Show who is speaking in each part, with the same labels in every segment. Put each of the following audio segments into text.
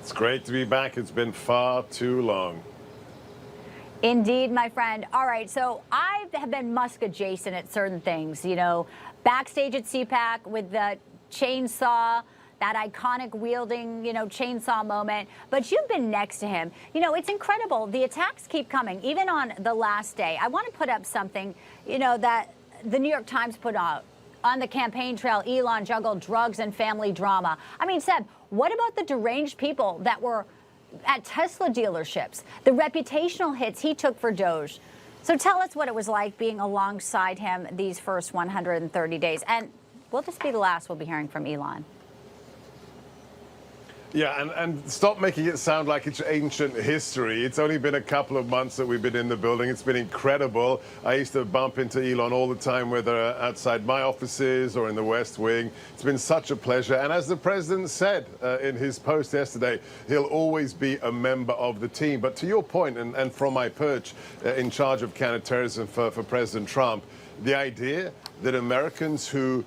Speaker 1: It's great to be back. It's been far too long.
Speaker 2: Indeed, my friend. All right, so I have been Musk adjacent at certain things, you know, backstage at CPAC with the chainsaw, that iconic wielding, you know, chainsaw moment. But you've been next to him. You know, it's incredible. The attacks keep coming, even on the last day. I want to put up something, you know, that the New York Times put out. On the campaign trail, Elon juggled drugs and family drama. I mean, Seb, what about the deranged people that were at Tesla dealerships, the reputational hits he took for DOGE? So tell us what it was like being alongside him these first 130 days. And will this be the last we'll be hearing from Elon?
Speaker 1: Yeah, and stop making it sound like it's ancient history. It's only been a couple of months that we've been in the building. It's been incredible. I used to bump into Elon all the time, whether outside my offices or in the West Wing. It's been such a pleasure. And as the president said in his post yesterday, he'll always be a member of the team. But to your point, and from my perch in charge of counterterrorism for President Trump, the idea that Americans who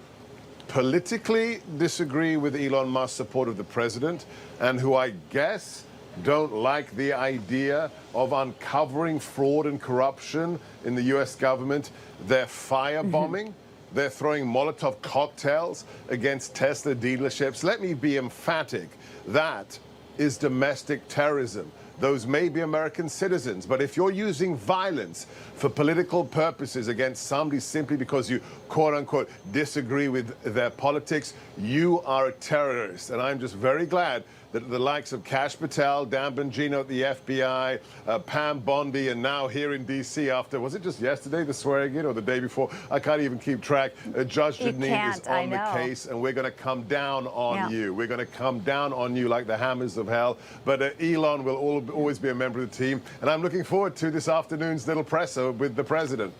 Speaker 1: politically disagree with Elon Musk's support of the president and who I guess don't like the idea of uncovering fraud and corruption in the U.S. government, they're firebombing, they're throwing Molotov cocktails against Tesla dealerships. Let me be emphatic. That is domestic terrorism. Those may be American citizens, but if you're using violence for political purposes against somebody simply because you, quote unquote, disagree with their politics, you are a terrorist. And I'm just very glad that the likes of Kash Patel, Dan Bongino at the FBI, Pam Bondi, and now here in D.C. after, was it just yesterday, the swearing in, or the day before? I can't even keep track. Judge Janine is on the case, and we're going to come down on you. We're going to come down on you like the hammers of hell. But Elon will always be a member of the team, and I'm looking forward to this afternoon's little presser with the president.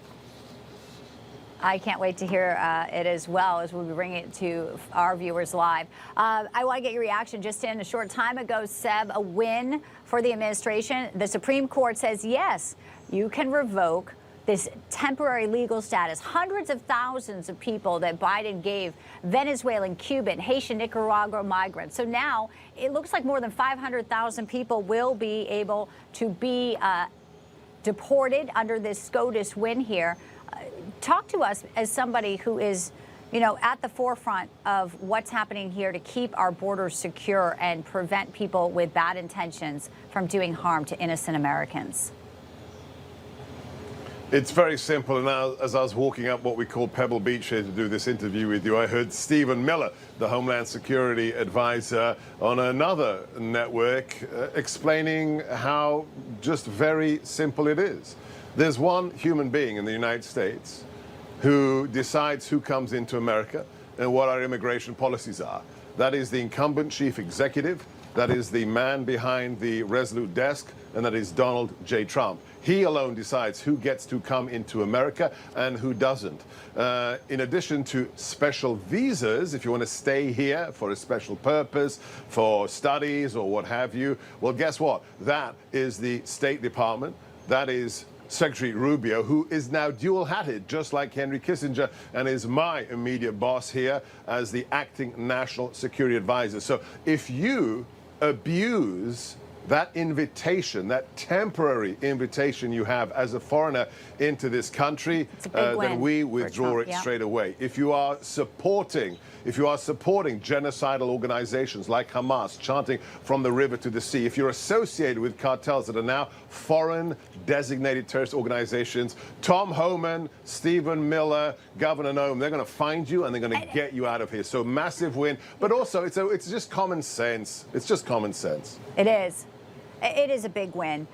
Speaker 2: I can't wait to hear it as well as we'll be bringing it to our viewers live. I want to get your reaction. Just in a short time ago, Seb, a win for the administration. The Supreme Court says, yes, you can revoke this temporary legal status. Hundreds of thousands of people that Biden gave Venezuelan, Cuban, Haitian, Nicaragua migrants. So now it looks like more than 500,000 people will be able to be deported under this SCOTUS win here. Talk to us as somebody who is, you know, at the forefront of what's happening here to keep our borders secure and prevent people with bad intentions from doing harm to innocent Americans.
Speaker 1: It's very simple. And now, as I was walking up what we call Pebble Beach here to do this interview with you, I heard Stephen Miller, the Homeland Security advisor on another network, explaining how just very simple it is. There's one human being in the United States who decides who comes into America and what our immigration policies are. That is the incumbent chief executive. That is the man behind the Resolute desk, and that is Donald J. Trump. He alone decides who gets to come into America and who doesn't. In addition to special visas, if you want to stay here for a special purpose, for studies or what have you, well, guess what? That is the State Department. That is Secretary Rubio, who is now dual-hatted, just like Henry Kissinger, and is my immediate boss here as the acting national security advisor. So if you abuse that invitation, that temporary invitation you have as a foreigner into this country, then we withdraw it straight away. If you are supporting genocidal organizations like Hamas, chanting from the river to the sea, if you're associated with cartels that are now foreign designated terrorist organizations, Tom Homan, Stephen Miller, Governor Noem, they're going to find you and they're going to get you out of here. So massive win, but also it's just common sense. It's just common sense.
Speaker 2: It is. It is a big win.